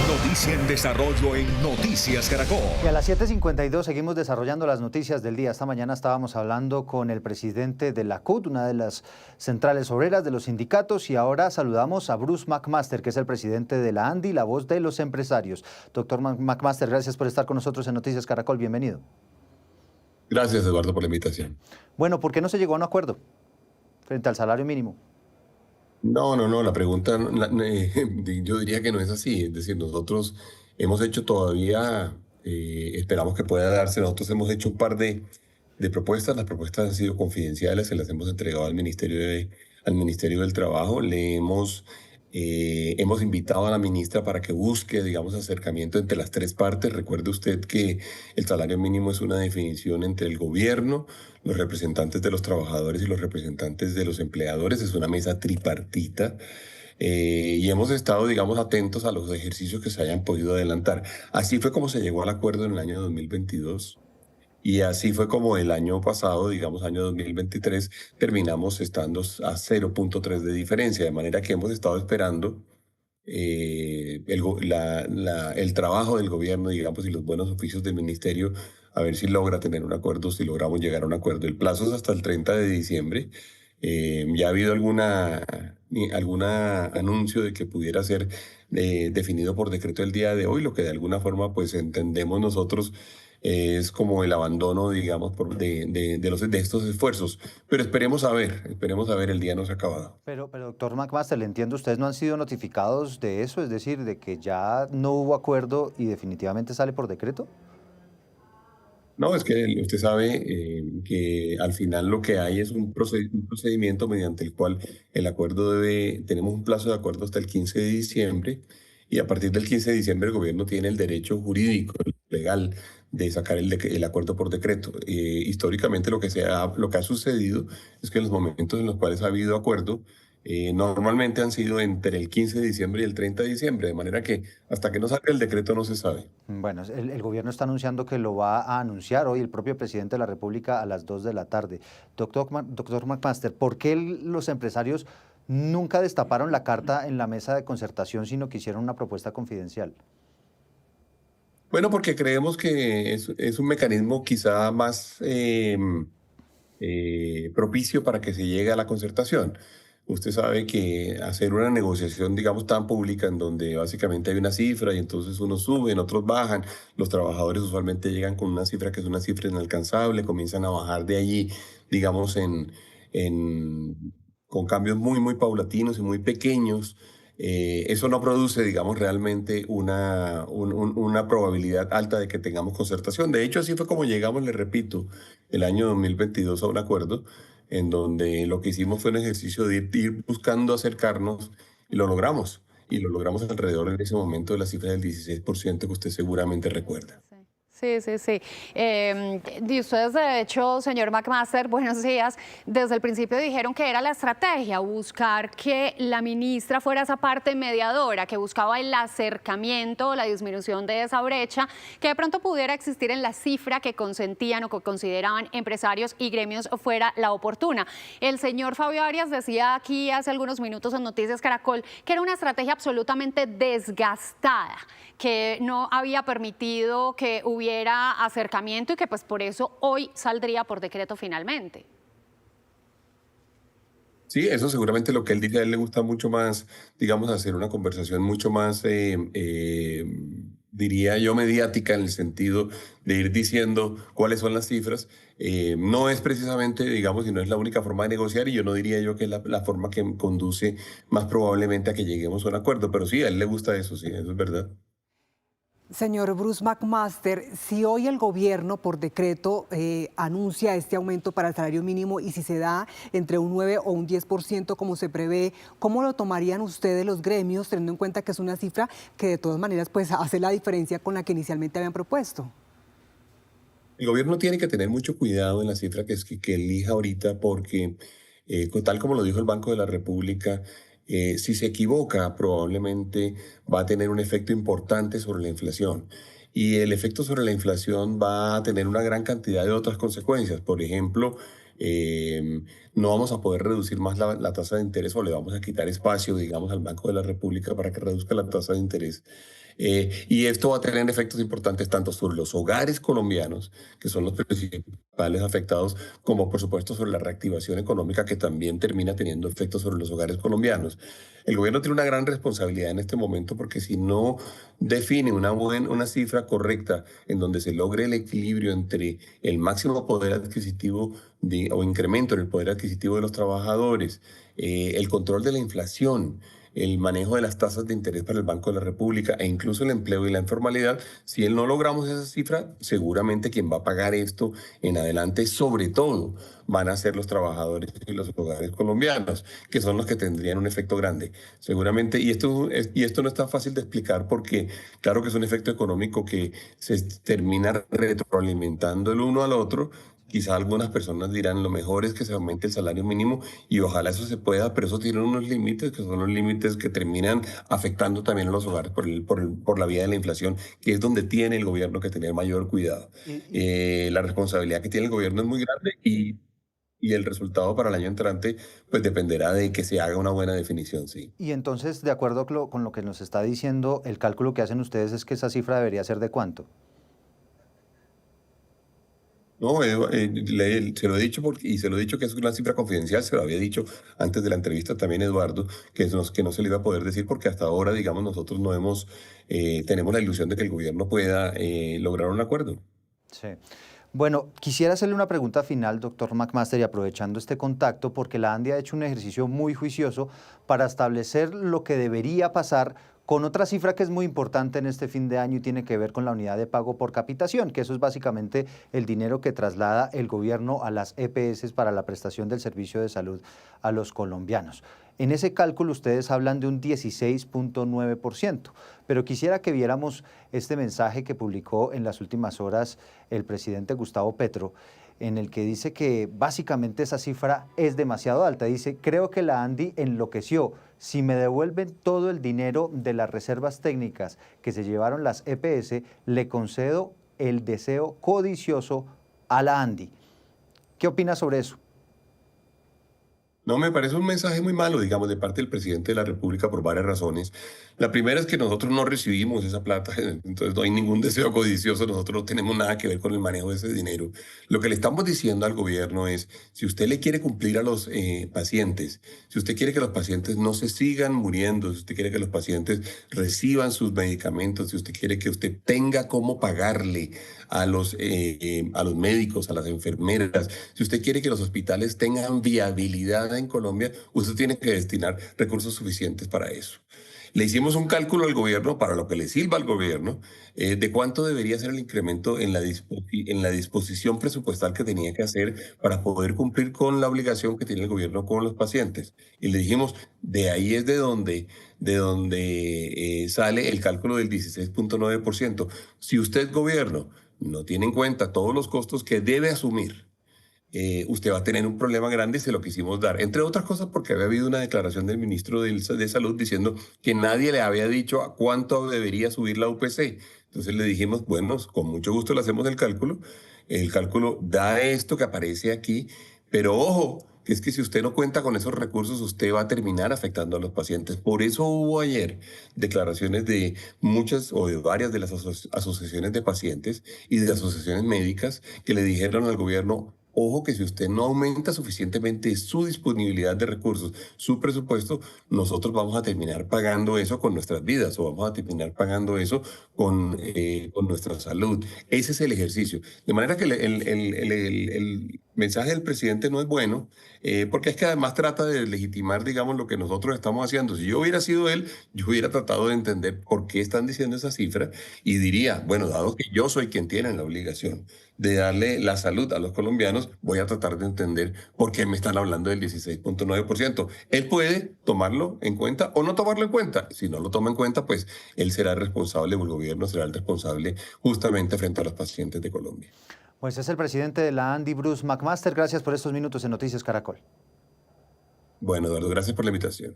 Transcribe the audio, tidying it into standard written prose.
Noticia en desarrollo en Noticias Caracol. Y a las 7:52 seguimos desarrollando las noticias del día. Esta mañana estábamos hablando con el presidente de la CUT, una de las centrales obreras de los sindicatos, y ahora saludamos a Bruce McMaster, que es el presidente de la ANDI, la voz de los empresarios. Doctor McMaster, gracias por estar con nosotros en Noticias Caracol. Bienvenido. Gracias, Eduardo, por la invitación. Bueno, ¿por qué no se llegó a un acuerdo frente al salario mínimo? No, la pregunta, yo diría que no es así. Es decir, nosotros hemos hecho todavía, esperamos que pueda darse, nosotros hemos hecho un par de propuestas. Las propuestas han sido confidenciales, se las hemos entregado al Ministerio del Trabajo. Hemos invitado a la ministra para que busque, digamos, acercamiento entre las tres partes. Recuerde usted que el salario mínimo es una definición entre el gobierno, los representantes de los trabajadores y los representantes de los empleadores. Es una mesa tripartita. Y hemos estado, digamos, atentos a los ejercicios que se hayan podido adelantar. Así fue como se llegó al acuerdo en el año 2022. Y así fue como el año pasado, digamos año 2023, terminamos estando a 0.3 de diferencia, de manera que hemos estado esperando el trabajo del gobierno, digamos, y los buenos oficios del ministerio, a ver si logra tener un acuerdo, si logramos llegar a un acuerdo. El plazo es hasta el 30 de diciembre. Ya ha habido alguna anuncio de que pudiera ser definido por decreto el día de hoy, lo que de alguna forma pues entendemos nosotros es como el abandono, digamos, de estos esfuerzos. Pero esperemos a ver, el día no se ha acabado. Pero doctor McMaster, le entiendo, ustedes no han sido notificados de eso, es decir, de que ya no hubo acuerdo y definitivamente sale por decreto. No, es que usted sabe que al final lo que hay es un procedimiento mediante el cual el acuerdo tenemos un plazo de acuerdo hasta el 15 de diciembre y a partir del 15 de diciembre el gobierno tiene el derecho jurídico, legal, de sacar el acuerdo por decreto. Históricamente lo que ha sucedido es que en los momentos en los cuales ha habido acuerdo, normalmente han sido entre el 15 de diciembre y el 30 de diciembre, de manera que hasta que no salga el decreto no se sabe. Bueno, el gobierno está anunciando que lo va a anunciar hoy el propio presidente de la República a las 2 de la tarde. Doctor McMaster, ¿por qué los empresarios nunca destaparon la carta en la mesa de concertación, sino que hicieron una propuesta confidencial? Bueno, porque creemos que es un mecanismo quizá más propicio para que se llegue a la concertación. Usted sabe que hacer una negociación, digamos, tan pública en donde básicamente hay una cifra y entonces unos suben, otros bajan, los trabajadores usualmente llegan con una cifra que es una cifra inalcanzable, comienzan a bajar de allí, digamos, con cambios muy paulatinos y muy pequeños. Eso no produce, digamos, realmente una probabilidad alta de que tengamos concertación. De hecho, así fue como llegamos, le repito, el año 2022 a un acuerdo en donde lo que hicimos fue un ejercicio de ir buscando acercarnos y lo logramos. Y lo logramos alrededor en ese momento de la cifra del 16% que usted seguramente recuerda. Sí. Y ustedes, de hecho, señor McMaster, buenos días. Desde el principio dijeron que era la estrategia, buscar que la ministra fuera esa parte mediadora, que buscaba el acercamiento, la disminución de esa brecha, que de pronto pudiera existir en la cifra que consentían o que consideraban empresarios y gremios fuera la oportuna. El señor Fabio Arias decía aquí hace algunos minutos en Noticias Caracol que era una estrategia absolutamente desgastada, que no había permitido que hubiera acercamiento y que pues por eso hoy saldría por decreto finalmente. Sí, eso seguramente lo que él dice, a él le gusta mucho más, digamos, hacer una conversación mucho más, diría yo, mediática en el sentido de ir diciendo cuáles son las cifras. No es precisamente, digamos, y no es la única forma de negociar y yo no diría yo que es la forma que conduce más probablemente a que lleguemos a un acuerdo, pero sí, a él le gusta eso, sí, eso es verdad. Señor Bruce McMaster, si hoy el gobierno por decreto anuncia este aumento para el salario mínimo y si se da entre un 9 o un 10% como se prevé, ¿cómo lo tomarían ustedes los gremios teniendo en cuenta que es una cifra que de todas maneras pues hace la diferencia con la que inicialmente habían propuesto? El gobierno tiene que tener mucho cuidado en la cifra que elija ahorita porque, tal como lo dijo el Banco de la República, si se equivoca, probablemente va a tener un efecto importante sobre la inflación. Y el efecto sobre la inflación va a tener una gran cantidad de otras consecuencias. Por ejemplo, no vamos a poder reducir más la tasa de interés o le vamos a quitar espacio, digamos, al Banco de la República para que reduzca la tasa de interés. Y esto va a tener efectos importantes tanto sobre los hogares colombianos, que son los principales afectados, como por supuesto sobre la reactivación económica, que también termina teniendo efectos sobre los hogares colombianos. El gobierno tiene una gran responsabilidad en este momento porque si no define una cifra correcta en donde se logre el equilibrio entre el máximo poder adquisitivo o incremento en el poder adquisitivo de los trabajadores, el control de la inflación, el manejo de las tasas de interés para el Banco de la República e incluso el empleo y la informalidad, si no logramos esa cifra, seguramente quien va a pagar esto en adelante, sobre todo, van a ser los trabajadores y los hogares colombianos, que son los que tendrían un efecto grande. Seguramente, y esto no es tan fácil de explicar porque claro que es un efecto económico que se termina retroalimentando el uno al otro. Quizá algunas personas dirán lo mejor es que se aumente el salario mínimo y ojalá eso se pueda, pero eso tiene unos límites que son los límites que terminan afectando también a los hogares por la vía de la inflación, que es donde tiene el gobierno que tener mayor cuidado. La responsabilidad que tiene el gobierno es muy grande y el resultado para el año entrante pues dependerá de que se haga una buena definición, sí. Y entonces, de acuerdo con lo que nos está diciendo, el cálculo que hacen ustedes es que esa cifra debería ser ¿de cuánto? No, se lo he dicho y se lo he dicho que es una cifra confidencial, se lo había dicho antes de la entrevista también Eduardo, que no se le iba a poder decir porque hasta ahora, digamos, nosotros no tenemos la ilusión de que el gobierno pueda lograr un acuerdo. Sí. Bueno, quisiera hacerle una pregunta final, doctor McMaster, y aprovechando este contacto, porque la ANDI ha hecho un ejercicio muy juicioso para establecer lo que debería pasar con otra cifra que es muy importante en este fin de año y tiene que ver con la unidad de pago por capitación, que eso es básicamente el dinero que traslada el gobierno a las EPS para la prestación del servicio de salud a los colombianos. En ese cálculo ustedes hablan de un 16.9%, pero quisiera que viéramos este mensaje que publicó en las últimas horas el presidente Gustavo Petro, en el que dice que básicamente esa cifra es demasiado alta. Dice, creo que la ANDI enloqueció. Si me devuelven todo el dinero de las reservas técnicas que se llevaron las EPS, le concedo el deseo codicioso a la ANDI. ¿Qué opina sobre eso? No, me parece un mensaje muy malo, digamos, de parte del presidente de la República por varias razones. La primera es que nosotros no recibimos esa plata, entonces no hay ningún deseo codicioso, nosotros no tenemos nada que ver con el manejo de ese dinero. Lo que le estamos diciendo al gobierno es, si usted le quiere cumplir a los pacientes, si usted quiere que los pacientes no se sigan muriendo, si usted quiere que los pacientes reciban sus medicamentos, si usted quiere que usted tenga cómo pagarle a los médicos, a las enfermeras, si usted quiere que los hospitales tengan viabilidad en Colombia, usted tiene que destinar recursos suficientes para eso. Le hicimos un cálculo al gobierno, para lo que le sirva al gobierno, de cuánto debería ser el incremento en la disposición presupuestal que tenía que hacer para poder cumplir con la obligación que tiene el gobierno con los pacientes. Y le dijimos, de ahí es de donde sale el cálculo del 16.9%. Si usted, gobierno, no tiene en cuenta todos los costos que debe asumir, usted va a tener un problema grande y se lo quisimos dar. Entre otras cosas porque había habido una declaración del ministro de Salud diciendo que nadie le había dicho a cuánto debería subir la UPC. Entonces le dijimos, bueno, con mucho gusto le hacemos el cálculo. El cálculo da esto que aparece aquí, pero ojo, que es que si usted no cuenta con esos recursos, usted va a terminar afectando a los pacientes. Por eso hubo ayer declaraciones de muchas o de varias de las asociaciones de pacientes y de asociaciones médicas que le dijeron al gobierno, ojo que si usted no aumenta suficientemente su disponibilidad de recursos, su presupuesto, nosotros vamos a terminar pagando eso con nuestras vidas o vamos a terminar pagando eso con nuestra salud. Ese es el ejercicio. De manera que el mensaje del presidente no es bueno, porque es que además trata de legitimar, digamos, lo que nosotros estamos haciendo. Si yo hubiera sido él, yo hubiera tratado de entender por qué están diciendo esa cifra y diría, bueno, dado que yo soy quien tiene la obligación de darle la salud a los colombianos, voy a tratar de entender por qué me están hablando del 16.9%. Él puede tomarlo en cuenta o no tomarlo en cuenta. Si no lo toma en cuenta, pues él será responsable o el gobierno será el responsable justamente frente a los pacientes de Colombia. Pues es el presidente de la ANDI, Bruce McMaster. Gracias por estos minutos en Noticias Caracol. Bueno, Eduardo, gracias por la invitación.